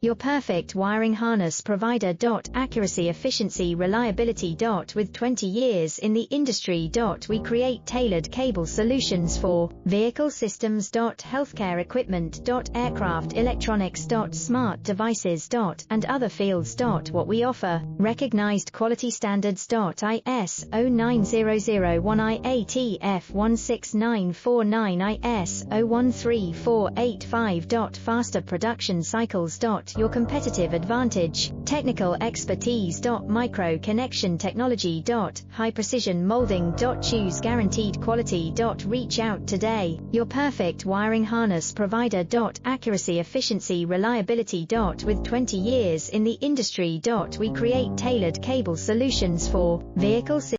Your perfect wiring harness provider. Accuracy, efficiency, reliability. With 20 years in the industry. We create tailored cable solutions for vehicle systems. Healthcare equipment. Aircraft electronics. Smart devices. And other fields. What we offer: recognized quality standards. ISO 9001, IATF 16949, ISO 13485. Faster production cycles. Your competitive advantage: technical expertise. Micro connection technology. High precision molding. Choose guaranteed quality. Reach out today. Your perfect wiring harness provider. Accuracy, efficiency, reliability. With 20 years in the industry. We create tailored cable solutions for vehicle systems.